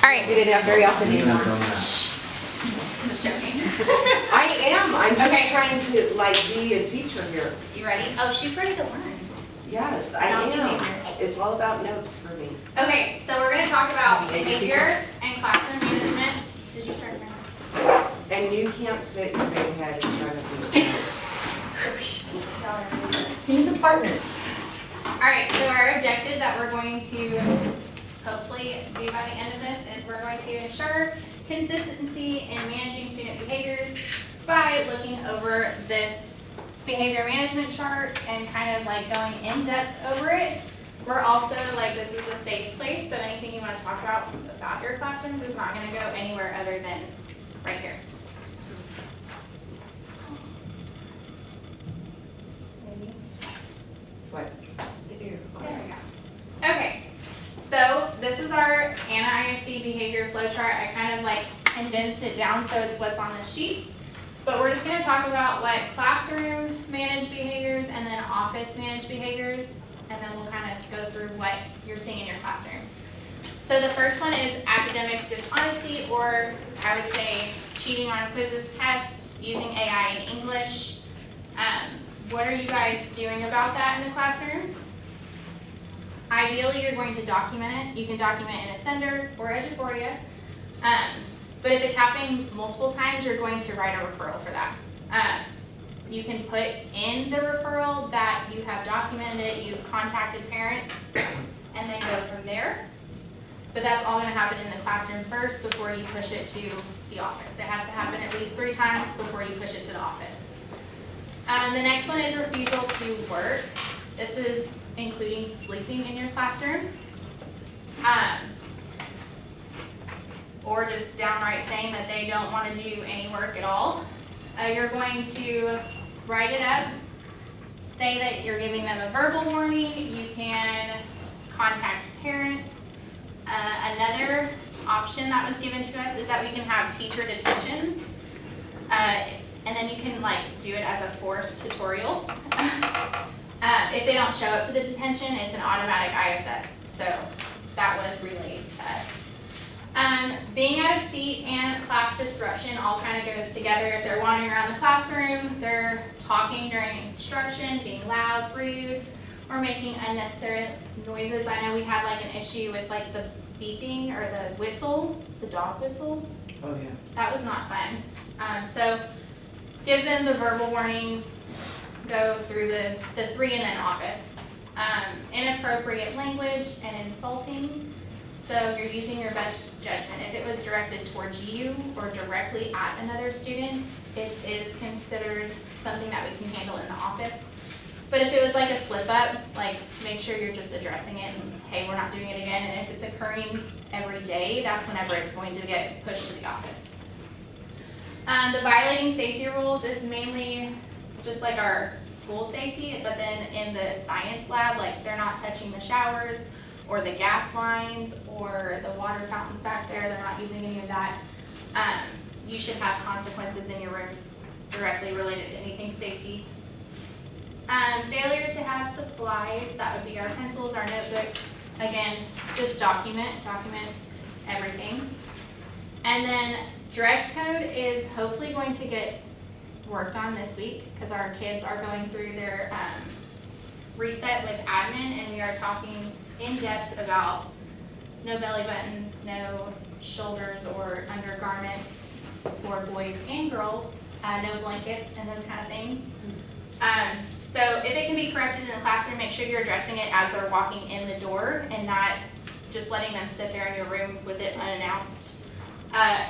All right. We didn't have very often anymore. Just joking. I am, I'm just Okay. trying to like be a teacher here. You ready? Oh, she's ready to learn. Yes, I Not am. behavior. It's all about notes for me. Okay, so we're going to talk about Maybe behavior and classroom management. Did you start? Brenda? And you can't sit your big head in front of me. She's a partner. All right, so our objective that we're going to hopefully do by the end of this is we're going to ensure consistency in managing student behaviors by looking over this behavior management chart and kind of like going in depth over it. We're also like, this is a safe place, so anything you want to talk about your classrooms is not going to go anywhere other than right here. Maybe. Sweat. Here. There we go. Okay, so this is our Anna ISD behavior flow chart. I kind of like condensed it down so it's what's on the sheet. But we're just going to talk about what classroom managed behaviors and then office managed behaviors, and then we'll kind of go through what you're seeing in your classroom. So the first one is academic dishonesty, or I would say cheating on quizzes, tests, using AI in English. What are you guys doing about that in the classroom? Ideally, you're going to document it. You can document in Ascender or Eduphoria. But if it's happening multiple times, you're going to write a referral for that. You can put in the referral that you have documented it, you've contacted parents, and then go from there. But that's all going to happen in the classroom first before you push it to the office. It has to happen at least 3 times before you push it to the office. The next one is refusal to work. This is including sleeping in your classroom. Or just downright saying that they don't want to do any work at all. You're going to write it up, say that you're giving them a verbal warning. You can contact parents. Another option that was given to us is that we can have teacher detentions. And then you can like do it as a forced tutorial. If they don't show up to the detention, it's an automatic ISS. So that was relayed to us. Being out of seat and class disruption all kind of goes together. If they're wandering around the classroom, they're talking during instruction, being loud, rude, or making unnecessary noises. I know we had like an issue with like the beeping or the whistle, the dog whistle. Oh, yeah. That was not fun. So give them the verbal warnings, go through the 3 and then office. Inappropriate language and insulting. So you're using your best judgment. If it was directed towards you or directly at another student, it is considered something that we can handle in the office. But if it was like a slip up, like make sure you're just addressing it and hey, we're not doing it again. And if it's occurring every day, that's whenever it's going to get pushed to the office. The violating safety rules is mainly just like our school safety, but then in the science lab, like they're not touching the showers or the gas lines or the water fountains back there, they're not using any of that. You should have consequences in your room directly related to anything safety. Failure to have supplies, that would be our pencils, our notebooks. Again, just document everything. And then dress code is hopefully going to get worked on this week because our kids are going through their reset with admin, and we are talking in depth about no belly buttons, no shoulders or undergarments for boys and girls, no blankets and those kind of things. So if it can be corrected in the classroom, make sure you're addressing it as they're walking in the door and not just letting them sit there in your room with it unannounced.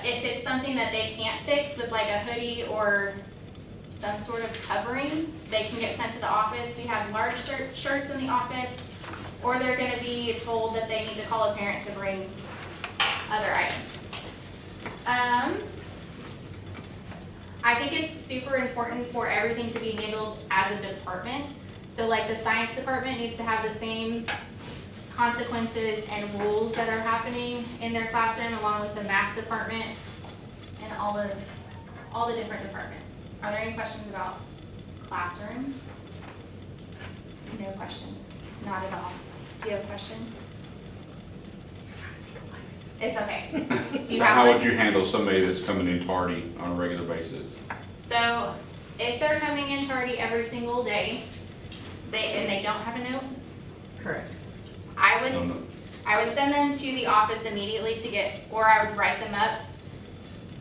If it's something that they can't fix with like a hoodie or some sort of covering, they can get sent to the office. We have large shirts in the office, or they're going to be told that they need to call a parent to bring other items. I think it's super important for everything to be handled as a department. So like the science department needs to have the same consequences and rules that are happening in their classroom, along with the math department and all the different departments. Are there any questions about classroom? No questions, not at all. Do you have a question? It's okay. Do you So have how one? would you handle somebody that's coming in tardy on a regular basis? So if they're coming in tardy every single day, and they don't have a note, Correct. I No, would, no. I would send them to the office immediately to get, or I would write them up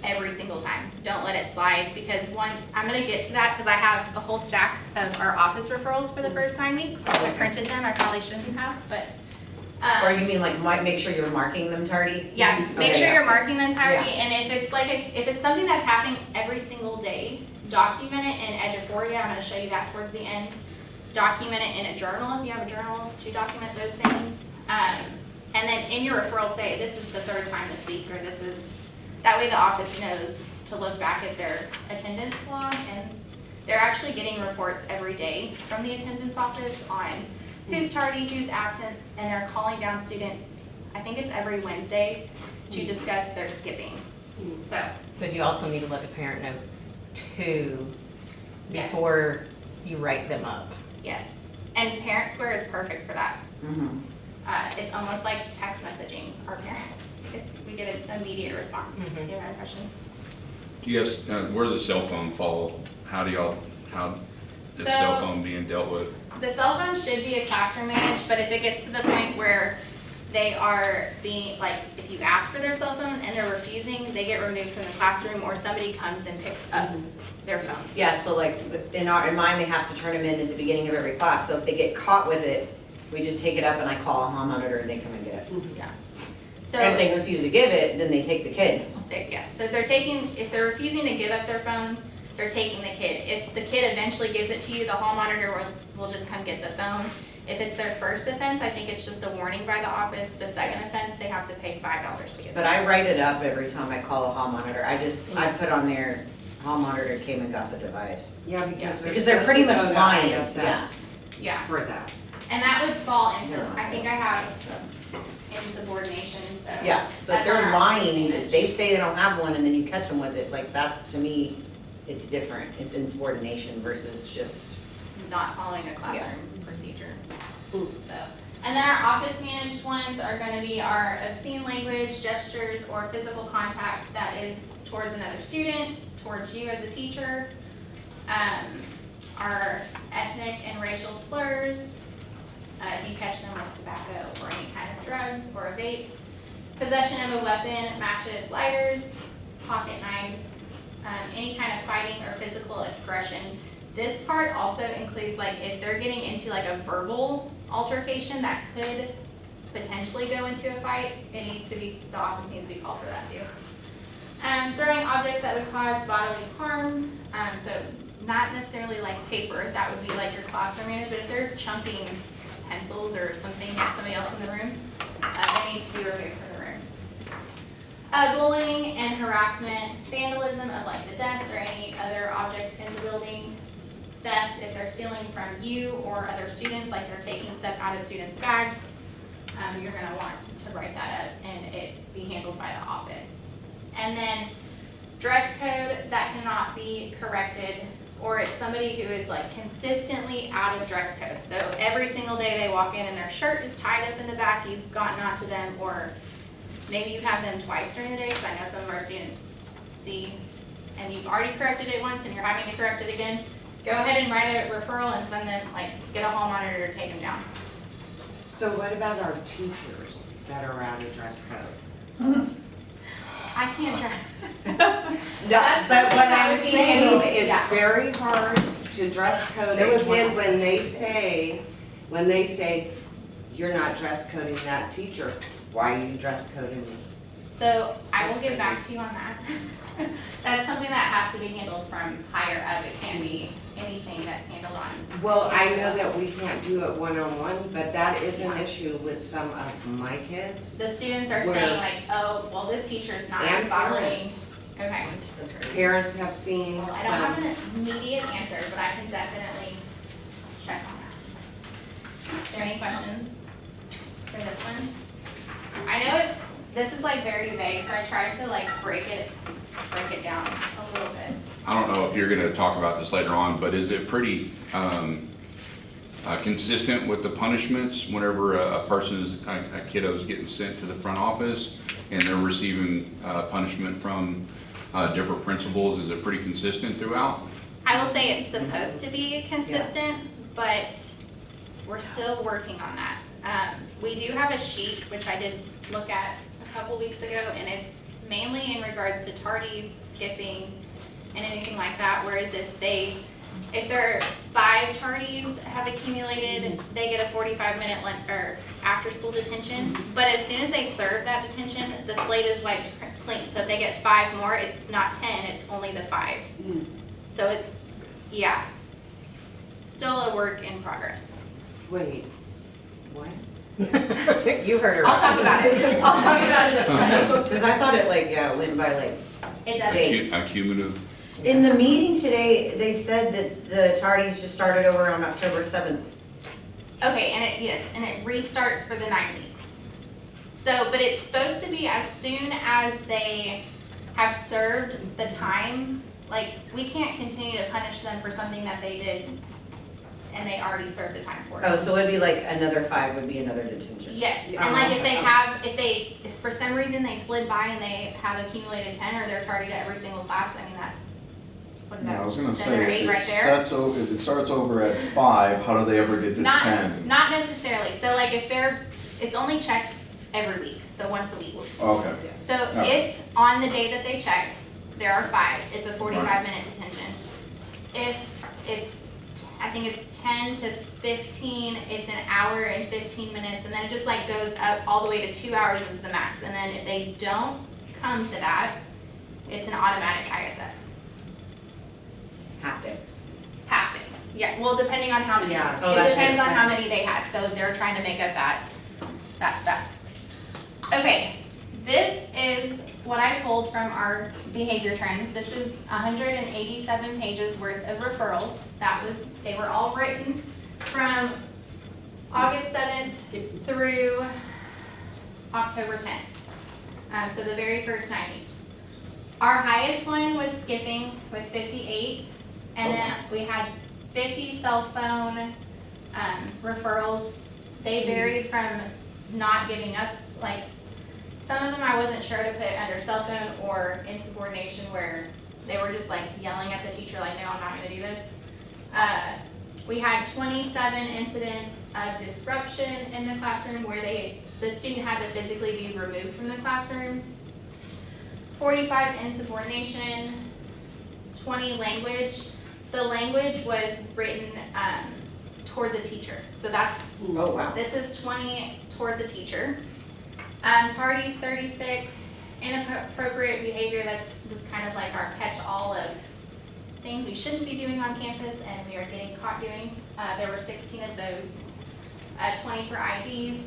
every single time. Don't let it slide, because once, I'm gonna get to that, because I have a whole stack of our office referrals for the first 9 weeks. I printed them, I probably shouldn't have, but, Or you mean like, might make sure you're marking them tardy? yeah, make Okay, sure yeah. you're marking them tardy, and if it's like, if it's something that's happening every single day, document it in Eduphoria, I'm gonna show you that towards the end. Document it in a journal, if you have a journal, to document those things. And then in your referral, say, this is the 3rd time this week, or this is, that way the office knows to look back at their attendance log, and they're actually getting reports every day from the attendance office on who's tardy, who's absent, and they're calling down students, I think it's every Wednesday, to discuss their skipping. So, But you also need to let the parent know too, Yes. before you write them up. yes, and Parent Square is perfect for that. Mhm. It's almost like text messaging our parents. We get an immediate response. Mhm. Do you have a question? Do you guys, where does the cell phone fall? How is So- cell phone being dealt with? The cell phone should be a classroom managed, but if it gets to the point where they are being, like, if you ask for their cell phone and they're refusing, they get removed from the classroom, or somebody comes and picks up their phone. Yeah, so like, in mine, they have to turn them in at the beginning of every class, so if they get caught with it, we just take it up and I call a hall monitor and they come and get it. Yeah. So, If they refuse to give it, then they take the kid. yeah, so if they're refusing to give up their phone, they're taking the kid. If the kid eventually gives it to you, the hall monitor will just come get the phone. If it's their first offense, I think it's just a warning by the office. The second offense, they have to pay $5 to get But it. I write it up every time I call a hall monitor. I put on there, hall monitor came and got the device. Yeah, because Because they're pretty much supposed to go to lying, ISS Yeah, for that. and that would fall into, I think I have insubordination, so. Yeah, so if that's on they're our lying, advantage. they say they don't have one and then you catch them with it, like, that's, to me, it's different. It's insubordination versus just, Not following a classroom procedure. So, and then our office managed ones are gonna be our obscene language, gestures, or physical contact that is towards another student, towards you as a teacher. Our ethnic and racial slurs, if you catch them with tobacco or any kind of drugs or a vape. Possession of a weapon, matches, lighters, pocket knives, any kind of fighting or physical aggression. This part also includes, like, if they're getting into like a verbal altercation that could potentially go into a fight, the office needs to be called for that too. Throwing objects that would cause bodily harm, so not necessarily like paper, that would be like your classroom manager, but if they're chunking pencils or something at somebody else in the room, they need to be removed from the room. Bullying and harassment, vandalism of like the desk or any other object in the building. Theft, if they're stealing from you or other students, like they're taking stuff out of students' bags, you're gonna want to write that up and it be handled by the office. And then dress code that cannot be corrected, or it's somebody who is like consistently out of dress code. So every single day they walk in and their shirt is tied up in the back, you've gotten onto them, or maybe you have them twice during the day, because I know some of our students see, and you've already corrected it once and you're having to correct it again. Go ahead and write a referral and send them, like, get a hall monitor to take them down. So what about our teachers that are out of dress code? I can't drive. No, That's but something what that I'm would be saying, handled, it's yeah. very hard to dress code There a was one- kid when they say, you're not dress coding that teacher, why are you dress coding me? So I will That's get back to you on that. That's something that has to be handled from higher up. It can't be anything that's handled on. Well, I know that we can't do it one-on-one, but that is an issue with some of my kids The students are Where- saying like, oh, well, this teacher's not and following. parents. Okay. that's crazy. Parents have seen Well, I don't have some, an immediate answer, but I can definitely check on that. Is there any questions for this one? I know this is like very vague, so I tried to like break it down a little bit. I don't know if you're gonna talk about this later on, but is it pretty consistent with the punishments whenever a kiddo's getting sent to the front office? and they're receiving punishment from different principals? Is it pretty consistent throughout? I will say it's supposed to be consistent, but we're still working on that. We do have a sheet, which I did look at a couple weeks ago, and it's mainly in regards to tardies, skipping, and anything like that, whereas if there are 5 tardies have accumulated, they get a 45-minute or after-school detention. But as soon as they serve that detention, the slate is wiped clean. So if they get 5 more, it's not 10, it's only the 5. So it's, yeah, still a work in progress. Wait, what? You heard her. I'll talk about it. I'll talk about it. Because I thought it went by like, It does. Date. Cumulative? in the meeting today, they said that the tardies just started over on October 7th. Okay, and it restarts for the 9 weeks. So, but it's supposed to be as soon as they have served the time. Like, we can't continue to punish them for something that they did and they already served the time for. Oh, so it'd be like another 5 would be another detention. Yes, and like if for some reason they slid by and they have accumulated 10 or they're targeted at every single class, I mean, that's, what is Yeah, that? I was gonna 7 or say, 8 if right it there? if it starts over at 5, how do they ever get to 10? Not necessarily, so like if it's only checked every week, so once a week. Okay, So Oh. if on the day that they check, there are 5, it's a 45-minute detention. If it's, I think it's 10 to 15, it's an hour and 15 minutes, and then it just like goes up all the way to 2 hours is the max. And then if they don't come to that, it's an automatic ISS. Have to. Have to. Yeah, well, depending on how many. Yeah. Oh, It that's depends on just- how many they had, so they're trying to make up that stuff. Okay, this is what I pulled from our behavior trends. This is 187 pages worth of referrals. They were all written from August 7th through October 10th. So the very first 9 weeks. Our highest one was skipping with 58, and then we had 50 cell phone referrals. They varied from not giving up, like some of them I wasn't sure to put under cell phone or insubordination, where they were just like yelling at the teacher like, no, I'm not gonna do this. We had 27 incidents of disruption in the classroom where the student had to physically be removed from the classroom. 45 insubordination, 20 language. The language was written towards a teacher. So that's, Oh, wow. this is 20 towards a teacher. Tardies 36, inappropriate behavior, that's just kind of like our catch-all of things we shouldn't be doing on campus and we are getting caught doing. There were 16 of those, 20 for IDs,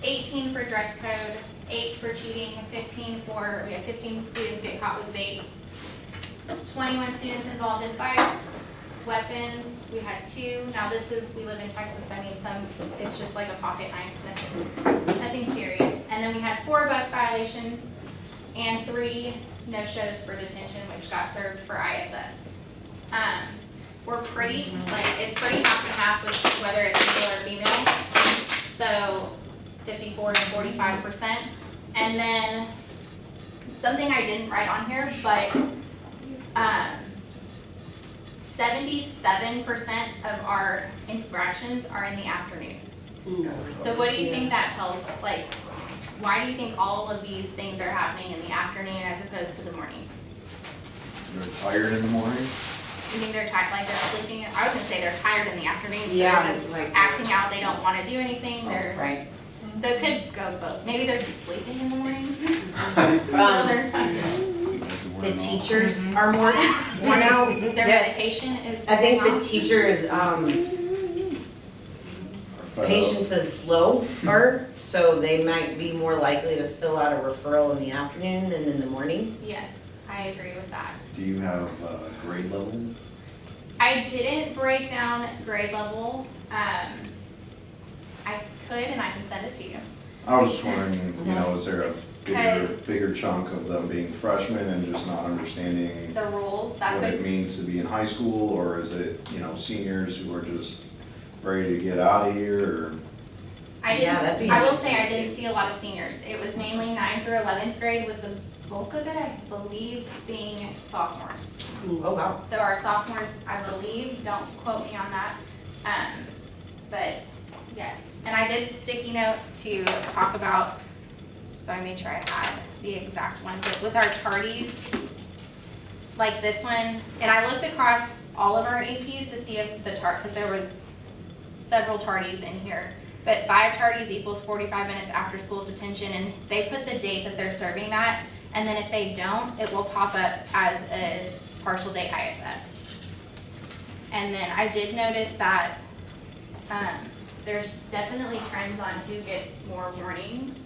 18 for dress code, 8 for cheating, we had 15 students get caught with vapes, 21 students involved in fights, weapons, we had 2. Now we live in Texas, I mean, it's just like a pocket knife, nothing serious. And then we had 4 bus violations and 3 no-shows for detention, which got served for ISS. We're pretty, it's pretty half and half with whether it's male or female. So 54 and 45%. And then something I didn't write on here, but 77% of our infractions are in the afternoon. So what do you think that tells, why do you think all of these things are happening in the afternoon as opposed to the morning? they're tired in the morning. You think they're tired, like they're sleeping? I was gonna say they're tired in the afternoon, so Yeah, they're just like- acting out, they don't wanna do anything, they're, Right. so it could go both. Maybe they're just sleeping in the morning. So Um, they're fine. The teachers are more worn out. Their Yes. medication is. I think going the off. teachers, Are fed up. patience is lower, so they might be more likely to fill out a referral in the afternoon than in the morning. Yes, I agree with that. Do you have grade level? I didn't break down grade level. I could and I can send it to you. I was just wondering, is there a Because- bigger chunk of them being freshmen and just not understanding The rules, that's what a, it means to be in high school, or is it, seniors who are just ready to get out of here, or? I I Yeah, that'd be didn't, I will say I interesting to didn't see a lot of seniors. It was mainly 9th through 11th grade with the bulk of it, I believe, being sophomores. Oh, wow. So our sophomores, I believe, don't quote me on that, but yes. And I did sticky note to talk about, so I made sure I had the exact ones, but with our tardies, like this one, and I looked across all of our APs to see if the because there was several tardies in here, but 5 tardies equals 45 minutes after school detention, and they put the date that they're serving that, and then if they don't, it will pop up as a partial day ISS. And then I did notice that there's definitely trends on who gets more warnings,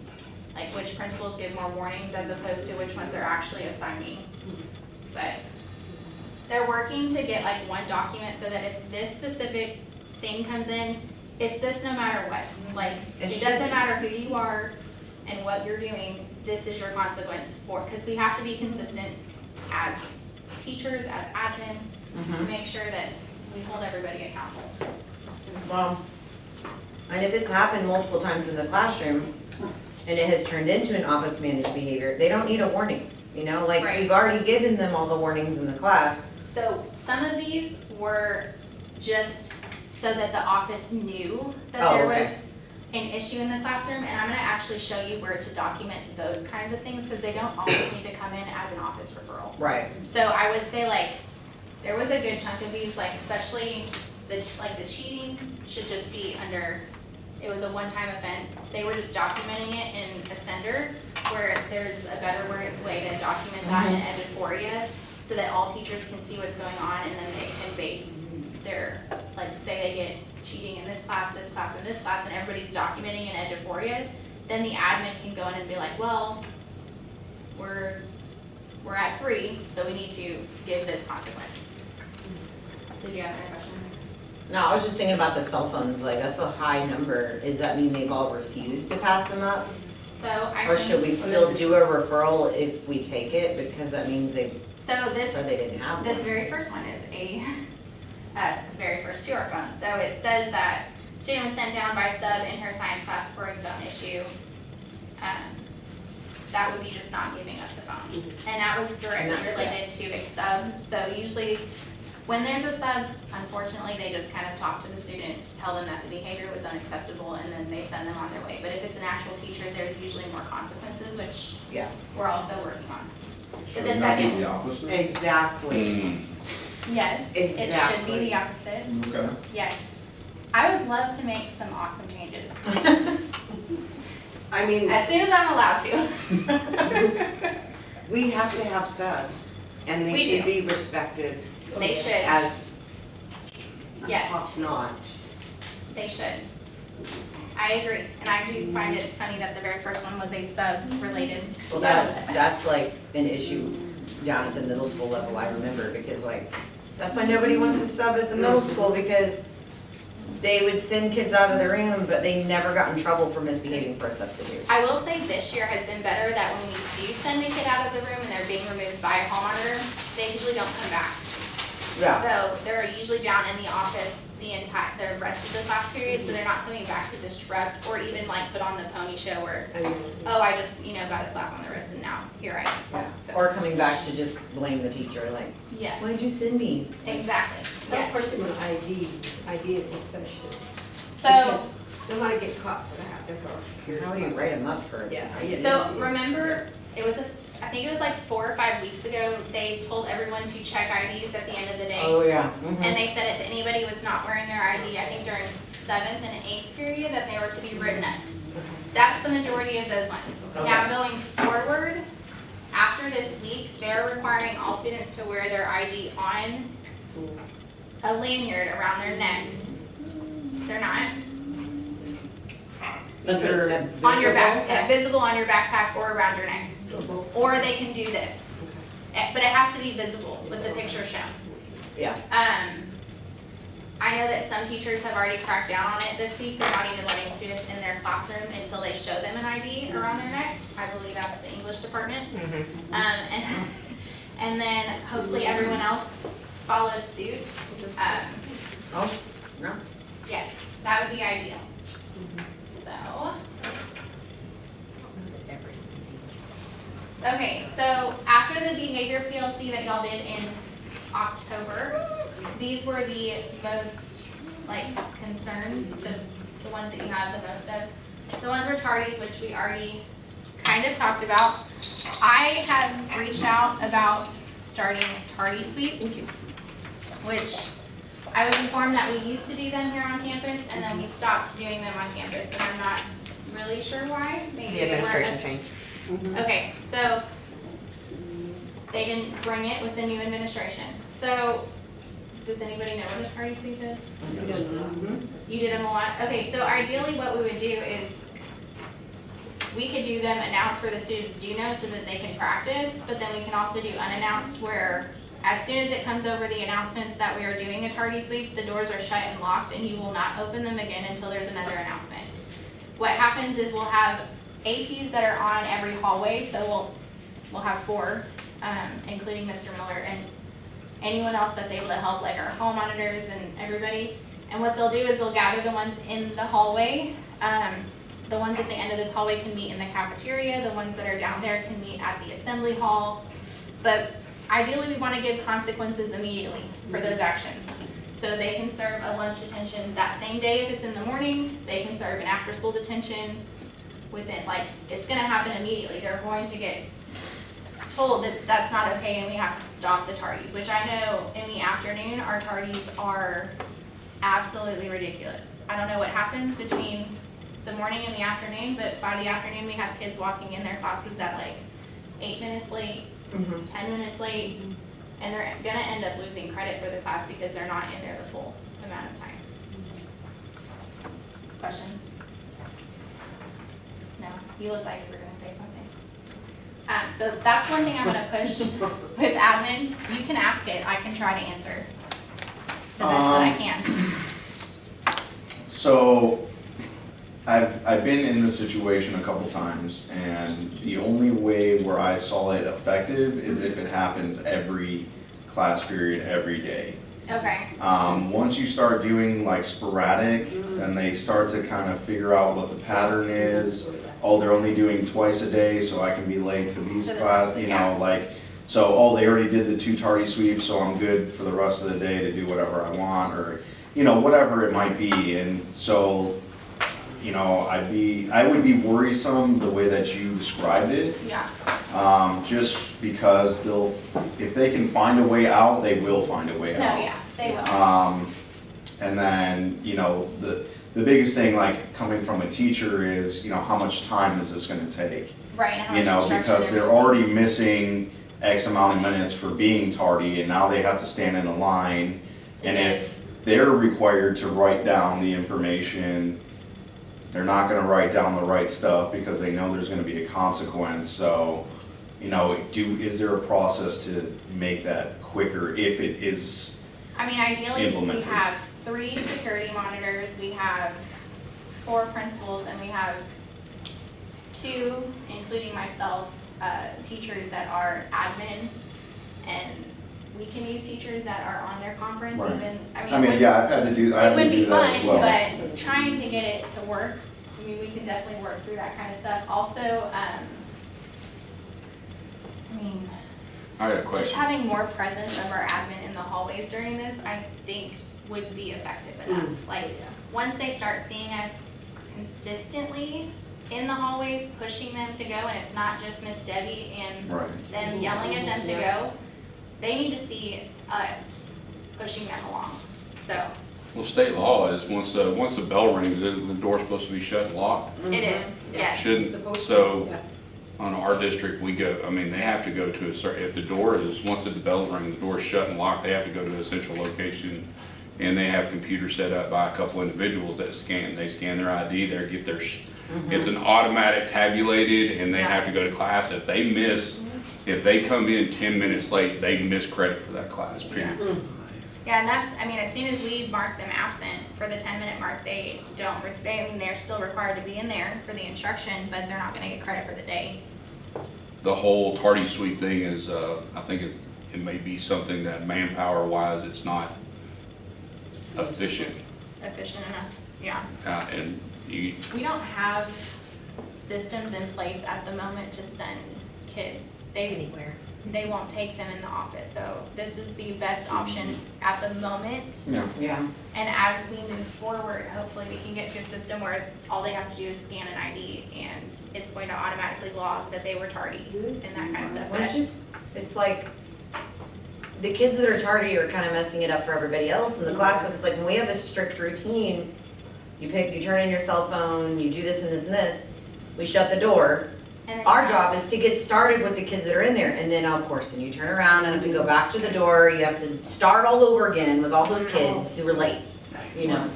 like which principals give more warnings as opposed to which ones are actually assigning. But they're working to get like one document so that if this specific thing comes in, it's this no matter what. Like, it doesn't matter who you are and what you're doing, this is your consequence for, because we have to be consistent as teachers, as admin, to make sure that we hold everybody accountable. Well, and if it's happened multiple times in the classroom and it has turned into an office managed behavior, they don't need a warning. You know, like Right. we've already given them all the warnings in the class. So some of these were just so that the office knew that Oh, there okay. was an issue in the classroom, and I'm gonna actually show you where to document those kinds of things, because they don't always need to come in as an office referral. Right. So I would say like, there was a good chunk of these, like especially the cheating should just be under, it was a one-time offense. They were just documenting it in Ascender, where there's a better way to document that in Eduphoria, so that all teachers can see what's going on, and then they can base their, like say they get cheating in this class, and this class, and everybody's documenting in Eduphoria, then the admin can go in and be like, well, we're at 3, so we need to give this consequence. Did you have any question? No, I was just thinking about the cell phones, like that's a high number. Does that mean they've all refused to pass them up? So I Or can- should we still do a referral if we take it, because that means they So this said they didn't have This one? very first one is a very first to our phone. So it says that student was sent down by sub in her science class for a phone issue. That would be just not giving up the phone. And that was directly related to a sub. So usually when there's a sub, unfortunately, they just kind of talk to the student, tell them that the behavior was unacceptable, and then they send them on their way. But if it's an actual teacher, there's usually more consequences, which Yeah. we're also working on. Should the it not be second- the opposite? Exactly. Yes, it should be Exactly. the opposite. Okay. Yes. I would love to make some awesome changes, I mean, as soon as I'm allowed to. we have to have subs, and they We should do. be respected They should, as yes, top notch. they should. I agree, and I do find it funny that the very first one was a sub-related. Well, that's like an issue down at the middle school level, I remember, because like, that's why nobody wants to sub at the middle school, because they would send kids out of the room, but they never got in trouble for misbehaving for a substitute. I will say this year has been better, that when we do send a kid out of the room and they're being removed by a hall monitor, they usually don't come back. Yeah, So they're usually down in the office the rest of the class period, so they're not coming back to disrupt or even like put on the pony show where, oh, I just, got a slap on the wrist and now here I am. yeah. So, Or coming back to just blame the teacher, like, yes, why did you send me? exactly, Of yes. course, they want ID in this session. So, Because somebody get caught for that, that's all I was curious How do you about. write them up for? Yeah. so remember, I think it was like 4 or 5 weeks ago, they told everyone to check IDs at the end of the day. Oh, yeah. Mhm. And they said if anybody was not wearing their ID, I think during 7th and 8th period, that they were to be written up. That's the majority of those ones. Now going forward, after this week, they're requiring all students to wear their ID on a lanyard around their neck. They're not. Either On your back, visible- yeah, visible on your backpack or around your neck. Or they can do this. But it has to be visible with the picture shown. Yeah. I know that some teachers have already cracked down on it this week. They're not even letting students in their classroom until they show them an ID around their neck. I believe that's the English department. And then hopefully everyone else follows suit. Oh, no. Yes, that would be ideal. So, okay, so after the behavior PLC that y'all did in October, these were the most, like, concerns, the ones that you had the most of. The ones were tardies, which we already kind of talked about. I have reached out about starting tardy sweeps, which I was informed that we used to do them here on campus, and then we stopped doing them on campus, and I'm not really sure why. Maybe The they weren't administration change. Okay, so they didn't bring it with the new administration. So, does anybody know what a tardy sweep is? You did them a lot? Okay, so ideally what we would do is we could do them announced where the students do know so that they can practice, but then we can also do unannounced where as soon as it comes over the announcements that we are doing a tardy sweep, the doors are shut and locked and you will not open them again until there's another announcement. What happens is we'll have APs that are on every hallway, so we'll have 4, including Mr. Miller and anyone else that's able to help, like our hall monitors and everybody. And what they'll do is they'll gather the ones in the hallway. The ones at the end of this hallway can meet in the cafeteria. The ones that are down there can meet at the assembly hall. But ideally, we want to give consequences immediately for those actions. So they can serve a lunch detention that same day if it's in the morning. They can serve an after-school detention within, like, it's going to happen immediately. They're going to get told that that's not okay and we have to stop the tardies, which I know in the afternoon, our tardies are absolutely ridiculous. I don't know what happens between the morning and the afternoon, but by the afternoon, we have kids walking in their classes at like 8 minutes late, 10 minutes late, and they're gonna end up losing credit for the class because they're not in there the full amount of time. Question? No, you look like you were gonna say something. So that's one thing I'm gonna push with admin. You can ask it, I can try to answer the best that I can. So, I've been in this situation a couple times, and the only way where I saw it effective is if it happens every class period, every day. Okay, Once you start doing like sporadic, and they start to kind of figure out what the pattern is, oh, they're only doing twice a day, so I can be late to these To the class, rest, you yeah. know, like, so, oh, they already did the 2 tardy sweeps, so I'm good for the rest of the day to do whatever I want, or, you know, whatever it might be, and so, you know, I would be worrisome the way that you described it, yeah, just because if they can find a way out, they will find a way no, out. yeah, they will. And then, you know, the biggest thing, like, coming from a teacher is, you know, how much time is this gonna take? Right, and how You much know, instruction because they're missing. already missing X amount of minutes for being tardy, and now they have to stand in a line. To And get- if they're required to write down the information, they're not gonna write down the right stuff because they know there's gonna be a consequence, so, you know, is there a process to make that quicker if it is? I mean, ideally, we implemented? have 3 security monitors, we have 4 principals, and we have 2, including myself, teachers that are admin, and we can use teachers that are on their conference Right. even, I mean, yeah, I've had to do It that would be as fun, well. but trying to get it to work, I mean, we can definitely work through that kind of stuff. Also, I mean, I got a just question. having more presence of our admin in the hallways during this, I think would be effective enough. Like, once they start seeing us consistently in the hallways, pushing them to go, and it's not just Miss Debbie and Right. them yelling at them to go, they need to see us pushing them along, so. Well, state law is once the bell rings, the door's supposed to be shut and locked. It is, yes. Shouldn't, Supposed to, so yeah. on our district, we go, I mean, they have to go to a certain, if the door is, once the bell rings, the door's shut and locked, they have to go to a central location. And they have computers set up by a couple individuals that they scan their ID, they get their, it's an automatic tabulated, and they have to go to class. If they come in 10 minutes late, they miss credit for that class, period. Yeah, and that's, I mean, as soon as we mark them absent for the 10-minute mark, they don't, I mean, they're still required to be in there for the instruction, but they're not gonna get credit for the day. The whole tardy sweep thing is, I think it may be something that manpower wise, it's not efficient. Efficient enough, yeah. And You, We don't have systems in place at the moment to send kids. Anywhere. They won't take them in the office, so this is the best option at the moment. Yeah. Yeah. And as we move forward, hopefully we can get to a system where all they have to do is scan an ID and it's going to automatically log that they were tardy and that kind of stuff. Well, it's like, the kids that are tardy are kind of messing it up for everybody else in the class, because like when we have a strict routine, you turn in your cell phone, you do this and this and this, we shut the door. And then Our you job is to get started with the kids that are in there, and then of course, then you turn around and have to go back to the door, you have to start all over again with all those kids who were late, you know,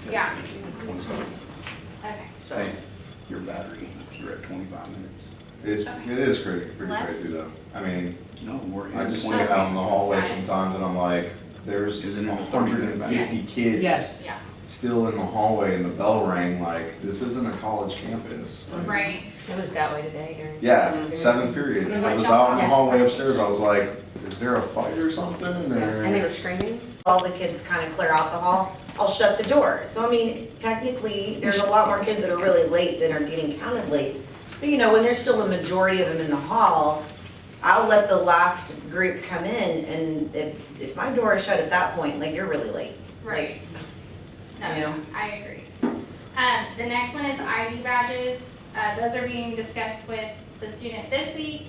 Yeah. Okay. so. hey, your battery, you're at 25 minutes. It is pretty Left. crazy though. I mean, No, we're I in just 20. sit out in the hallway Sorry. sometimes and I'm like, there's Isn't it a 30-minute 150 Yes. kids Yes. Yeah. still in the hallway and the bell rang, like, this isn't a college campus. Like, Right. It was that way today during. Yeah, 7th period. And I what was y'all out in the talking- hallway upstairs, I was like, is there a fight or something? Yeah, and they Or, were screaming. All the kids kind of clear out the hall, I'll shut the door. So I mean, technically, there's a lot more kids that are really late than are getting counted late. But you know, when there's still a majority of them in the hall, I'll let the last group come in, and if my door is shut at that point, like, you're really late. Right. No, you know? I agree. The next one is ID badges. Those are being discussed with the student this week.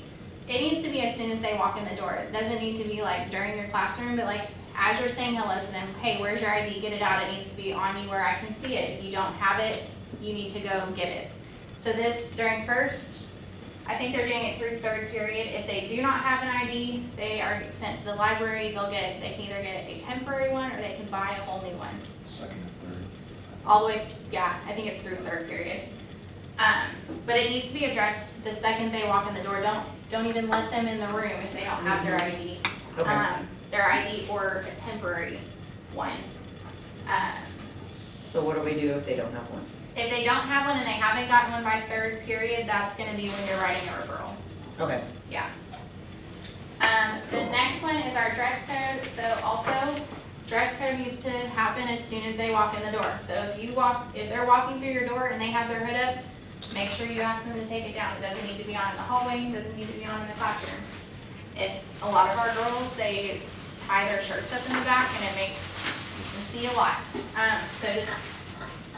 It needs to be as soon as they walk in the door. It doesn't need to be like during your classroom, but like as you're saying hello to them, hey, where's your ID? Get it out. It needs to be on you where I can see it. If you don't have it, you need to go get it. So this during first, I think they're doing it through third period. If they do not have an ID, they are sent to the library. They can either get a temporary one or they can buy a whole new one. second and third. All the way, yeah, I think it's through third period. But it needs to be addressed the second they walk in the door. Don't even let them in the room if they don't have their ID. Okay. Their ID or a temporary one. So what do we do if they don't have one? If they don't have one and they haven't gotten one by third period, that's gonna be when you're writing a referral. Okay. Yeah. The next one is our dress code. So also, dress code needs to happen as soon as they walk in the door. So if they're walking through your door and they have their hood up, make sure you ask them to take it down. It doesn't need to be on in the hallway, it doesn't need to be on in the classroom. If a lot of our girls, they tie their shirts up in the back and it makes, you can see a lot. So just,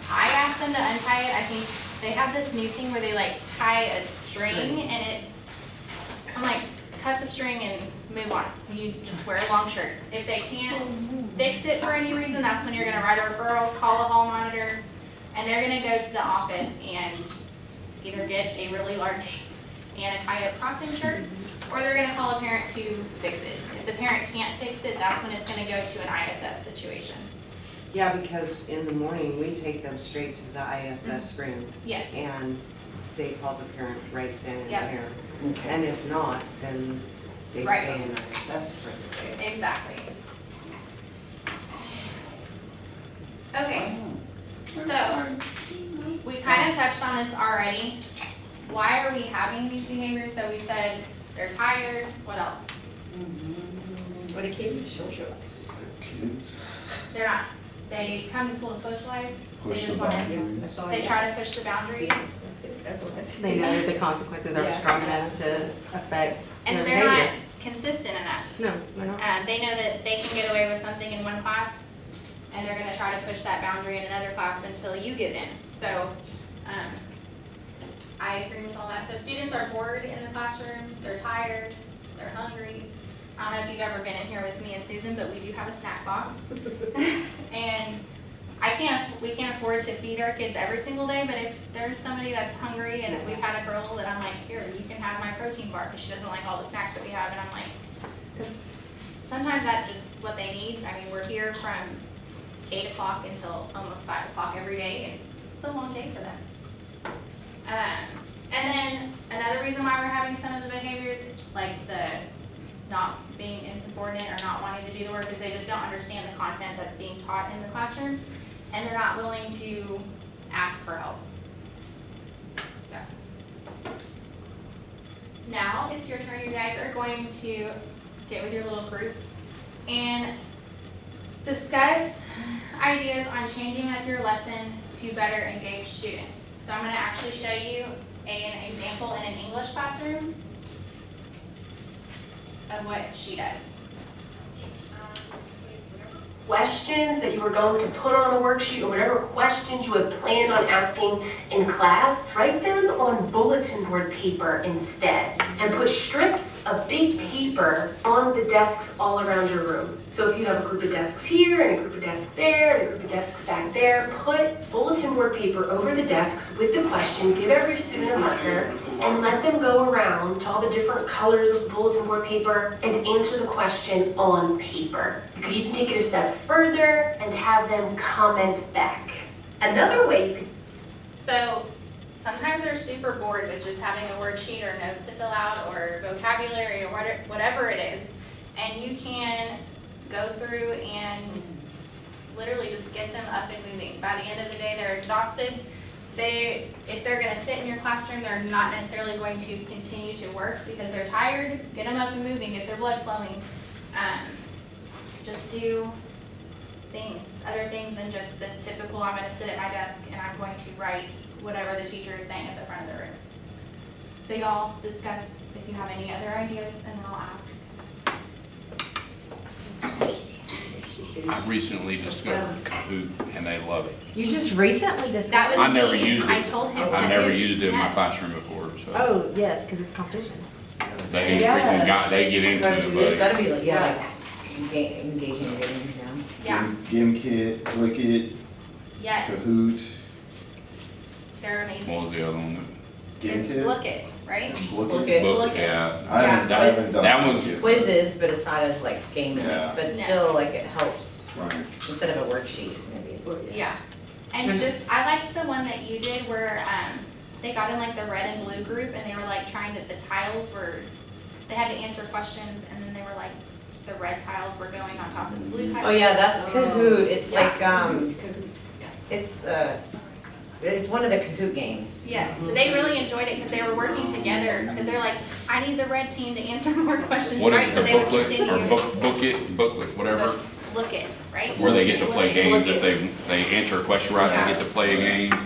I asked them to untie it. I think they have this new thing where they like tie a string and I'm like, cut the string and move on. You just wear a long shirt. If they can't fix it for any reason, that's when you're gonna write a referral, call a hall monitor, and they're gonna go to the office and either get a really large Anacaya crossing shirt, or they're gonna call a parent to fix it. If the parent can't fix it, that's when it's gonna go to an ISS situation. Yeah, because in the morning, we take them straight to the ISS room, Yes. and they call the parent right then and Yep. there. Okay. And if not, then they Right. stay in ISS for the day. Exactly. Okay, so we kind of touched on this already. Why are we having these behaviors? So we said they're tired, what else? What a kid to socialize is. Kids They're not, they come to school to socialize, they push the just want to, boundary. That's all I they got. try to push the boundaries. That's it, that's what I said. They know that the consequences aren't Yeah. strong enough to affect And their they're not behavior. consistent enough. No, they're not. They know that they can get away with something in one class, and they're gonna try to push that boundary in another class until you give in. So, I agree with all that. So students are bored in the classroom, they're tired, they're hungry. I don't know if you've ever been in here with me and Susan, but we do have a snack box. And we can't afford to feed our kids every single day, but if there's somebody that's hungry, and we've had a girl that I'm like, here, you can have my protein bar, because she doesn't like all the snacks that we have, and I'm like, because sometimes that's just what they need. I mean, we're here from 8 o'clock until almost 5 o'clock every day, and it's a long day for them. And then another reason why we're having some of the behaviors, like the not being insubordinate or not wanting to do the work, is they just don't understand the content that's being taught in the classroom, and they're not willing to ask for help. So. Now it's your turn. You guys are going to get with your little group and discuss ideas on changing up your lesson to better engage students. So I'm gonna actually show you an example in an English classroom of what she does. Questions that you were going to put on a worksheet or whatever questions you had planned on asking in class, write them on bulletin board paper instead and put strips of big paper on the desks all around your room. So if you have a group of desks here and a group of desks there and a group of desks back there, put bulletin board paper over the desks with the question, give every student a marker, and let them go around to all the different colors of the bulletin board paper and answer the question on paper. You could even take it a step further and have them comment back. Another way you could So sometimes they're super bored with just having a worksheet or notes to fill out or vocabulary or whatever it is. And you can go through and literally just get them up and moving. By the end of the day, they're exhausted. If they're gonna sit in your classroom, they're not necessarily going to continue to work because they're tired. Get them up and moving, get their blood flowing. Just do other things than just the typical, I'm gonna sit at my desk and I'm going to write whatever the teacher is saying at the front of the room. So y'all discuss if you have any other ideas and I'll ask. I recently discovered Kahoot and they love it. You just recently That decided? was I never me. used it. I told him. I to. never used it in my Yes. classroom before, so Oh, yes, because it's competition. they freaking they get into There's it, gotta be, like, yeah, like, engaging games, Yeah, Gimkit, Blickit, yes, Kahoot, they're but amazing. what was the other one? Gimkit, Look it, right? Blickit. Book, Look it. yeah. I haven't done. That one's- Blickit. Quizzes, but it's not as like game Yeah. but No. still like it helps Right. instead of a worksheet maybe. Yeah, and just, I liked the one that you did where, they got in like the red and blue group and they were like trying to, the tiles were, they had to answer questions and then they were like, the red tiles were going on top of the blue tiles. Oh yeah, that's Kahoot. It's Yeah. like it's one of the Kahoot games. Yes, but they really enjoyed it because they were working together, because they're like, I need the red team to answer more questions, What right? is So the they would booklet continue. or booklet, whatever, Look it, right? where they get to play games, Look if they answer a question right, they get to play a game.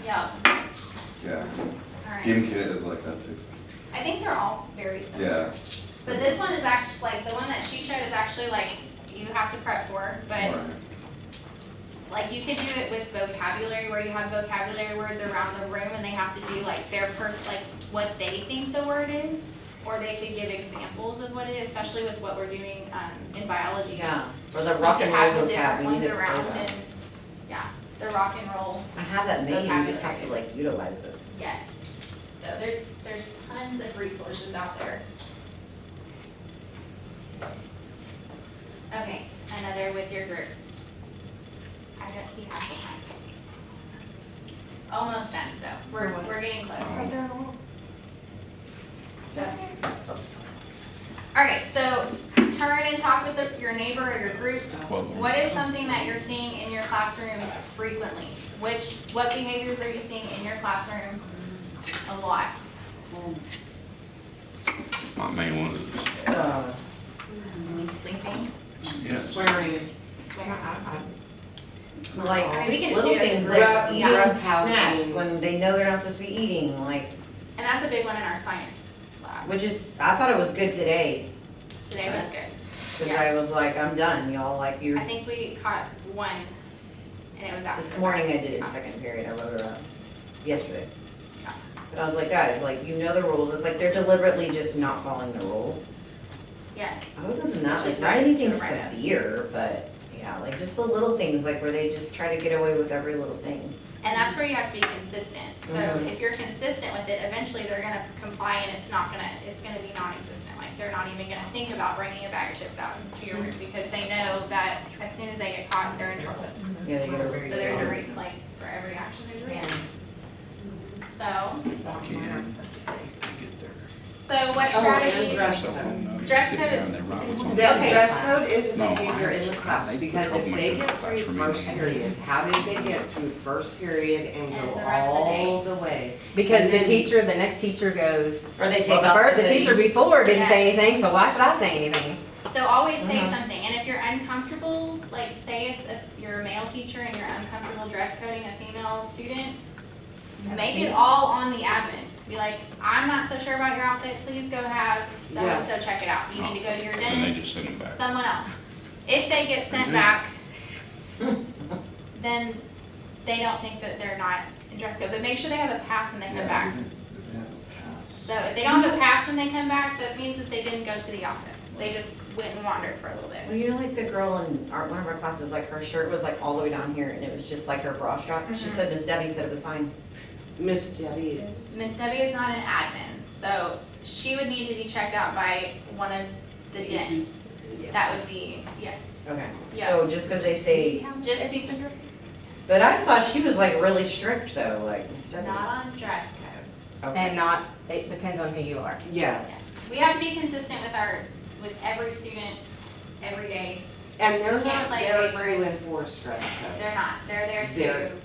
Yeah, Yeah. alright. Gimkit is like that too. I think they're all very similar. Yeah. But this one is actually, like, the one that she showed is actually like, you have to prep for, but Right. like you could do it with vocabulary where you have vocabulary words around the room and they have to do like their like what they think the word is, or they could give examples of what it is, especially with what we're doing in biology. Yeah. Or the You rock could and have roll the vocab. different We ones need to play around that. and, yeah, the rock and roll, I have that made, you just have to like utilize it. yes. So there's tons of resources out there. Okay, another with your group. I don't, we have the time. Almost done though, we're getting close. Alright, so turn and talk with your neighbor or your group. What is something that you're seeing in your classroom frequently? What behaviors are you seeing in your classroom a lot? My main one is, Sleeping, yes. Swearing. swearing. Like We can just just little do it things as like rough- eating rough snacks housing. when they know they're not supposed to be eating, like, And that's a big one in our science lab. which is, I thought it was good today. Today was good. Cause I was like, I'm done, y'all, like you, I think we caught one, and it was after. this morning I did it in second period, I wrote it up. It was yesterday. But I was like, guys, like, you know the rules, it's like they're deliberately just not following the rule. Yes. Other than that, Which is like, not what anything to write up. severe, but, yeah, like, just the little things, like, where they just try to get away with every little thing. And that's where you have to be consistent. So Mhm. if you're consistent with it, eventually they're gonna comply and it's gonna be non-existent. Like, they're not even gonna think about bringing a bag of chips out into your room because they know that as soon as they get caught, they're in trouble. Yeah, they get a So very. there's a like, for every action, there's a reaction. So, what Oh, and strategies? dress code. Dress code is- The Okay. dress code is a No, behavior in the I- class, they because control if my they get class through for me. first period, how did they get through first period and And go the rest of the day. all the way? Because And the then- teacher, the next teacher goes, Or they take well, off the hoodie. teacher before didn't say Yes. anything, so why should I say anything? So always say Mhm. something, and if you're uncomfortable, like say if you're a male teacher and you're uncomfortable dress coding a female student, make it all on the admin. Be like, I'm not so sure about your outfit, please go have so-and-so check it out. You need to go to your And they den, just send them back. someone else. If they get sent back, then they don't think that they're not in dress code, but make sure they have a pass when they come back. So if they don't have a pass when they come back, that means that they didn't go to the office. They just went and wandered for a little bit. Well, you know, like the girl in one of our classes, like her shirt was like all the way down here and it was just like her bra strap. She Mhm. said, Miss Debbie said it was fine. Miss Debbie is. Miss Debbie is not an admin, so she would need to be checked out by one of the dens. That would be, yes. Okay. Yeah. So just because they say, Just be, but I thought she was like really strict though, like Miss Debbie. not on dress code. Okay. And not, it depends on who you are. Yes. We have to be consistent with every student, every day. And they're Can't not play there to favorites. enforce dress code. They're not, they're there They're- to,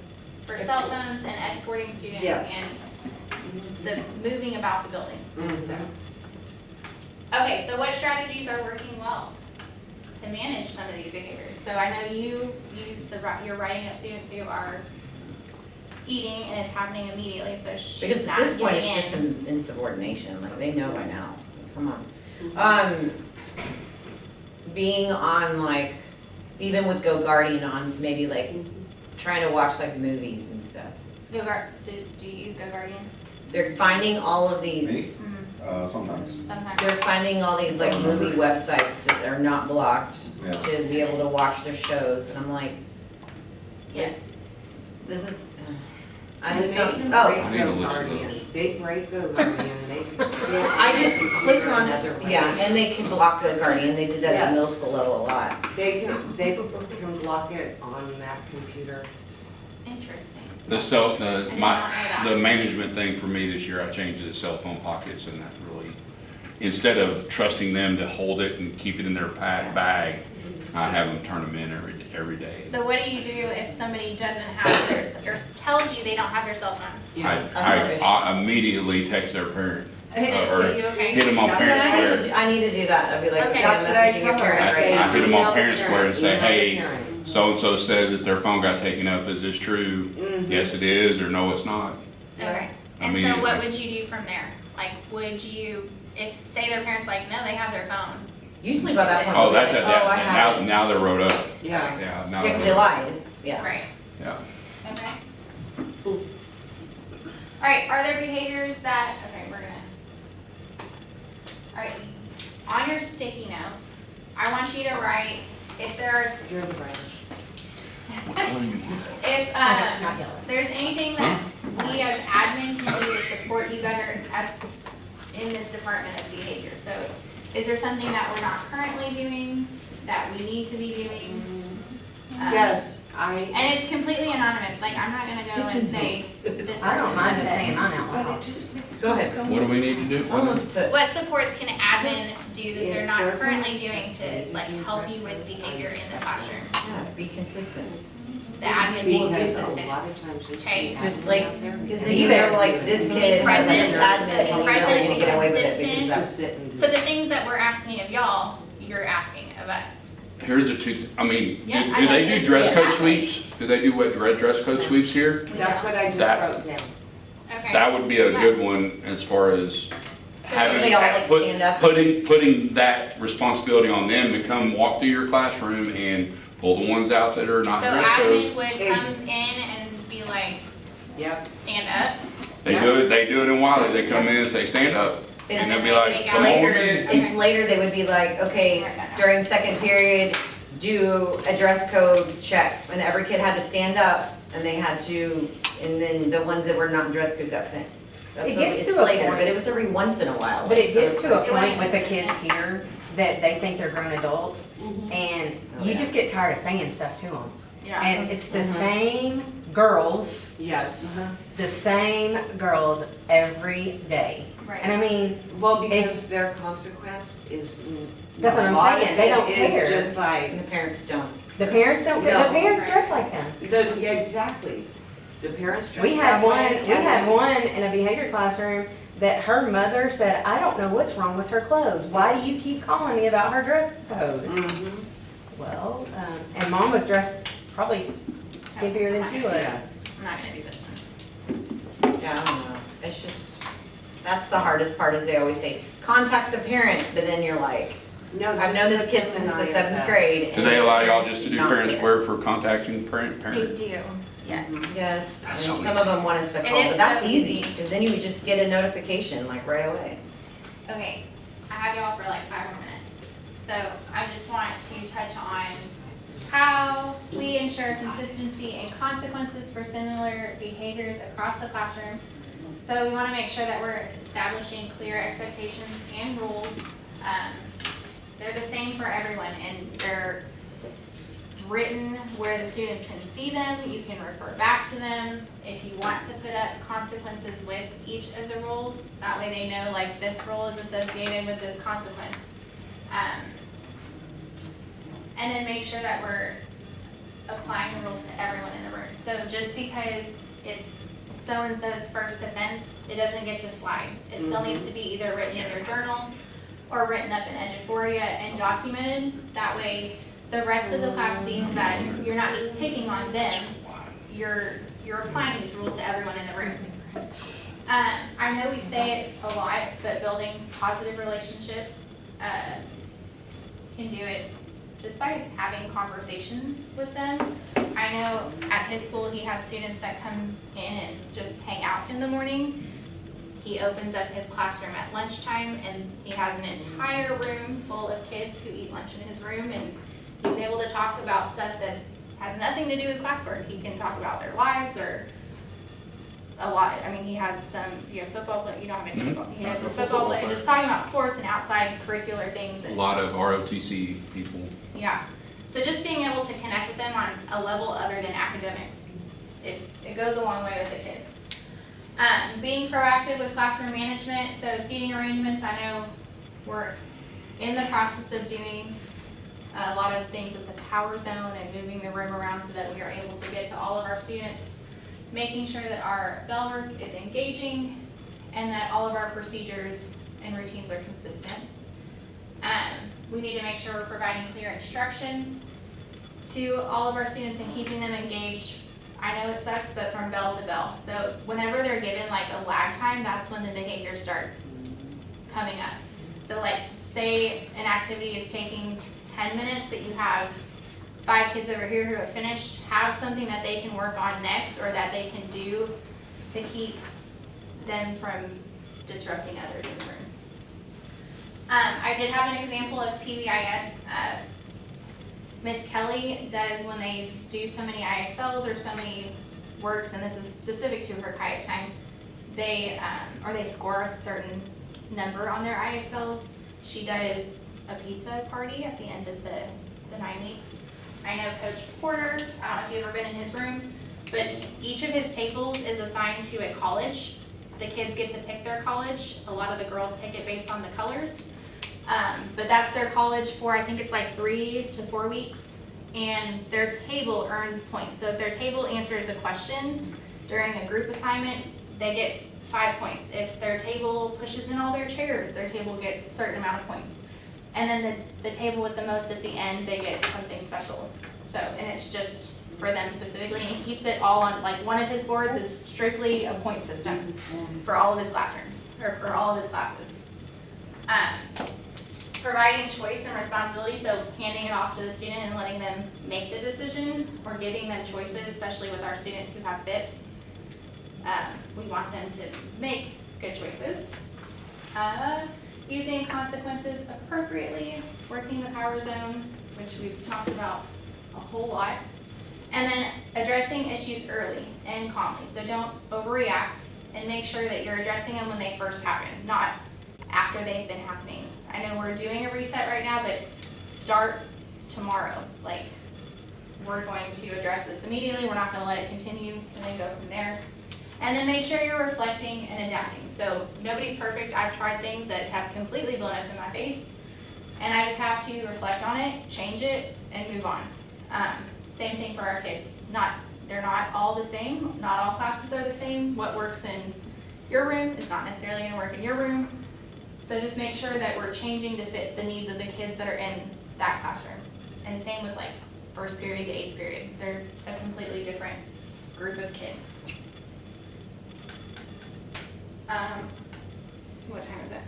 for cell phones and escorting students Yes. and the moving about the building, Mhm. so. Okay, so what strategies are working well to manage some of these behaviors? So I know you use you're writing up students who are eating and it's happening immediately, so she's Because at not this point, it's giving just in. insubordination, like they know by now, come on. Being on like, even with Go Guardian on, maybe like trying to watch like movies and stuff. Do you use Go Guardian? They're finding all of Me? these, Sometimes, Sometimes. they're finding all these like movie websites that are not blocked yeah. to be able to watch their shows, and I'm like, Yes. this is, I And just they don't, can oh. break I need a Go list of Guardian. those. They break Go Guardian, they can. I just click on another it, way. yeah, and they can block Go Guardian, they did that at Yes. middle school level a lot. They can block it on that computer. Interesting. The I did not know that. the management thing for me this year, I changed it to cell phone pockets and that really, instead of trusting them to hold it and keep it in their bag, I have them turn them in every day. So what do you do if somebody doesn't have their, or tells you they don't have their cell phone? I immediately text their parent, or Okay. hit them on That's parent what square. I need to do that, I'd be like, Okay. okay, That's I'm what I messaging tell your her. parent right I now. hit them on Email the parent square and say, email the hey, parent. so-and-so says that their phone got taken up, is this true? Mhm. Yes, it is, or no, it's not. Okay. I And mean, so what would you do from there? Like, would you, if, say their parents like, no, they have their phone. Usually by that point. Oh, they'll be like, that, I have it. now they're wrote up, Yeah. yeah, now. Yeah, 'cause they lied, yeah. Right. Yeah. Okay. All right, are there behaviors that, okay, we're gonna, all right, on your sticky note, I want you to write if there's, You're the writer. if, Not yellow. there's anything that we as admin can do to support you better as in this department of behavior. So is there something that we're not currently doing that we need to be doing? Yes, And it's completely anonymous, like I'm not gonna go and say this I don't person mind said just saying this. mine out but loud. it just makes Go me ahead. so. What do we need to do? I want to put, What supports can admin do that they're If not they're currently gonna doing say to like you help you dress with code, behavior in the classroom? yeah, be consistent. The admin being Because consistent. a lot of times we Okay. see Just admin like, out there. because and then you they're know, like, this doing kid has Present, this admin, and you know they're present, gonna get away with it consistent. because To that's. sit and do. So the things that we're asking of y'all, you're asking of us. Here's the two, I mean, Yeah, I do like they this. do dress code Yeah. sweeps? Do they do what, red dress code sweeps here? That's what I just That- wrote down. Okay. That would be a good one as far as So having, They all like put- stand up. putting that responsibility on them to come walk through your classroom and pull the ones out that are not So dress code. admin would come Ex- in and be like, Yep. stand up. They do it in Wiley, they come in and say, stand up. And they'll be like, It's come later, on in. it's later, they would be like, okay, during second period, do a dress code check, and every kid had to stand up, and they had to, and then the ones that were not dress code got sent. That's It what- gets it's to a later, point. but it was every once in a while. But it so gets it's to a like- point with the kids here that they think they're grown adults, and Oh, you yeah. just get tired of saying stuff to them. Yeah. And it's the Mhm. same girls, Yes. the same girls every day. And I Right. mean, Well, because their consequence is. That's what a I'm lot of saying, they it don't is care. just like, And the parents don't. the parents don't, the No. parents dress like them. yeah, exactly. The parents dress We had that one, way, we and had then- one in a behavior classroom that her mother said, I don't know what's wrong with her clothes. Why do you keep calling me about her dress code? Mhm. Well, and mom was dressed probably skimpier than she was. Yes. I'm not gonna do this one. Yeah, I don't know. It's just, that's the hardest part is they always say, contact the parent, but then you're like, No, I've known this just kid put since them the in 7th ISS. grade. Do and they his allow y'all parents just to do do not parent care. square for contacting They parent? do, yes. Yes, and That's so some of them want us to And call, it's but that's so easy, easy. because then you would just get a notification like right away. Okay, I have y'all for like 5 more minutes. So I just want to touch on how we ensure consistency and consequences for similar behaviors across the classroom. So we want to make sure that we're establishing clear expectations and rules. They're the same for everyone, and they're written where the students can see them. You can refer back to them. If you want to put up consequences with each of the rules, that way they know like this rule is associated with this consequence. And then make sure that we're applying the rules to everyone in the room. So just because it's so-and-so's first offense, it doesn't get to slide. It still needs to be either written in your journal or written up in Eduphoria and documented. That way, the rest of the class sees that you're not just picking on them, you're applying these rules to everyone in the room. I know we say it a lot, but building positive relationships can do it just by having conversations with them. I know at his school, he has students that come in and just hang out in the morning. He opens up his classroom at lunchtime, and he has an entire room full of kids who eat lunch in his room, and he's able to talk about stuff that has nothing to do with classwork. He can talk about their lives or a lot. I mean, he has some, you have football, but you don't have any football. He has a football player, just talking about sports and outside curricular things. A And, lot of ROTC people. yeah. So just being able to connect with them on a level other than academics, it goes a long way with the kids. Being proactive with classroom management, so seating arrangements, I know we're in the process of doing a lot of things with the power zone and moving the room around so that we are able to get to all of our students, making sure that our bell work is engaging and that all of our procedures and routines are consistent. We need to make sure we're providing clear instructions to all of our students and keeping them engaged. I know it sucks, but from bell to bell. So whenever they're given like a lag time, that's when the behaviors start coming up. So like say an activity is taking 10 minutes, but you have 5 kids over here who have finished, have something that they can work on next or that they can do to keep them from disrupting others in the room. I did have an example of PBIS. Miss Kelly does when they do so many IXLs or so many works, and this is specific to her kayak time, they score a certain number on their IXLs. She does a pizza party at the end of the 9 weeks. I know Coach Porter, I don't know if you've ever been in his room, but each of his tables is assigned to a college. The kids get to pick their college. A lot of the girls pick it based on the colors. But that's their college for, I think it's like 3 to 4 weeks, and their table earns points. So if their table answers a question during a group assignment, they get 5 points. If their table pushes in all their chairs, their table gets a certain amount of points. And then the table with the most at the end, they get something special. So, and it's just for them specifically, and he keeps it all on, like one of his boards is strictly a point system for all of his classrooms, or for all of his classes. Providing choice and responsibility, so handing it off to the student and letting them make the decision, or giving them choices, especially with our students who have BIPs. We want them to make good choices. Using consequences appropriately, working the power zone, which we've talked about a whole lot. And then addressing issues early and calmly. So don't overreact, and make sure that you're addressing them when they first happen, not after they've been happening. I know we're doing a reset right now, but start tomorrow. Like, we're going to address this immediately. We're not going to let it continue and then go from there. And then make sure you're reflecting and adapting. So nobody's perfect. I've tried things that have completely blown up in my face, and I just have to reflect on it, change it, and move on. Same thing for our kids. They're not all the same. Not all classes are the same. What works in your room, it's not necessarily gonna work in your room. So just make sure that we're changing to fit the needs of the kids that are in that classroom. And same with like first period to eighth period, they're a completely different group of kids. What time is it?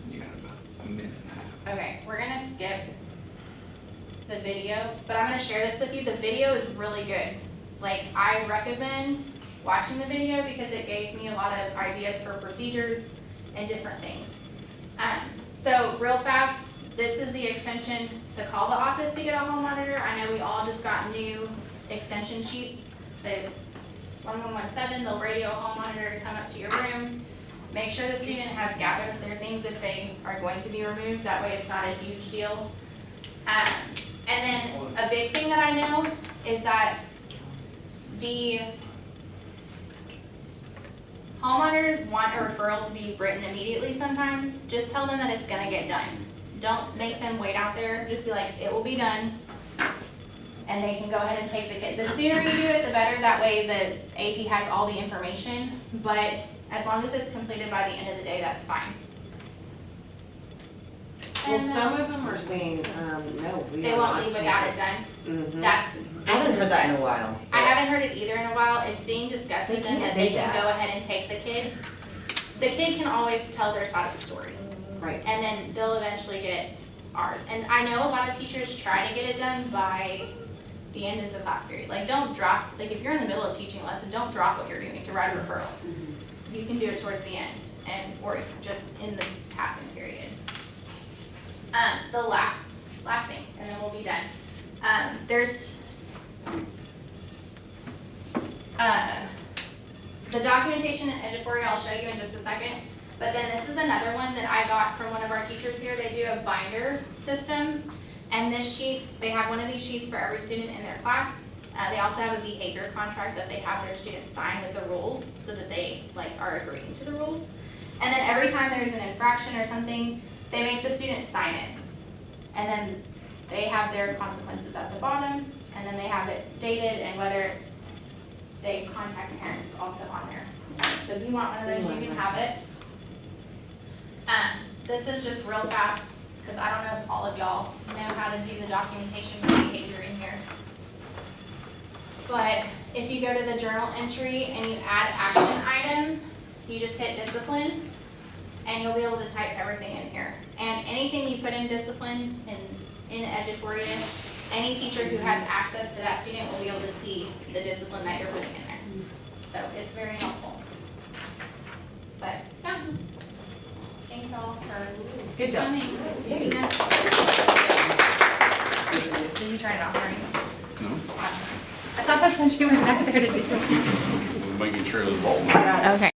You got about a minute and a half. Okay, we're gonna skip the video, but I'm gonna share this with you. The video is really good. Like, I recommend watching the video because it gave me a lot of ideas for procedures and different things. So real fast, this is the extension to call the office to get a hall monitor. I know we all just got new extension sheets, but it's 1117, they'll radio a hall monitor to come up to your room. Make sure the student has gathered their things if they are going to be removed, that way it's not a huge deal. And then a big thing that I know is that the hall monitors want a referral to be written immediately sometimes. Just tell them that it's gonna get done. Don't make them wait out there, just be like, it will be done. And they can go ahead and take the kid. The sooner you do it, the better, that way the AP has all the information. But as long as it's completed by the end of the day, that's fine. Well, And, some of them are saying, no, we they are won't not leave without it taking. done. Mhm. That's. I haven't heard that in a discussed. while. I haven't heard it either in a while. It's being discussed They with them that can't they do can that. go ahead and take the kid. The kid can always tell their side of the story, Right. and then they'll eventually get ours. And I know a lot of teachers try to get it done by the end of the class period. Like, don't drop, like, if you're in the middle of teaching a lesson, don't drop what you're doing to write a referral. You can do it towards the end, or just in the passing period. The last thing, and then we'll be done. There's the documentation in Eduforia, I'll show you in just a second. But then this is another one that I got from one of our teachers here. They do a binder system. And this sheet, they have one of these sheets for every student in their class. They also have a behavior contract that they have their students sign with the rules so that they are agreeing to the rules. And then every time there's an infraction or something, they make the students sign it. And then they have their consequences at the bottom, and then they have it dated, and whether they contact parents is also on there. So if you want one of those, you can have it. This is just real fast, because I don't know if all of y'all know how to do the documentation for behavior in here. But if you go to the journal entry and you add action item, you just hit discipline, and you'll be able to type everything in here. And anything you put in discipline in Eduforia, any teacher who has access to that student will be able to see the discipline that you're putting in there. So it's very helpful. But, yeah. Thank y'all for Good job. coming. Yay. Did you turn it off, Maureen? No, I thought that's what you went back there to do. we're making sure it's rolling. Okay.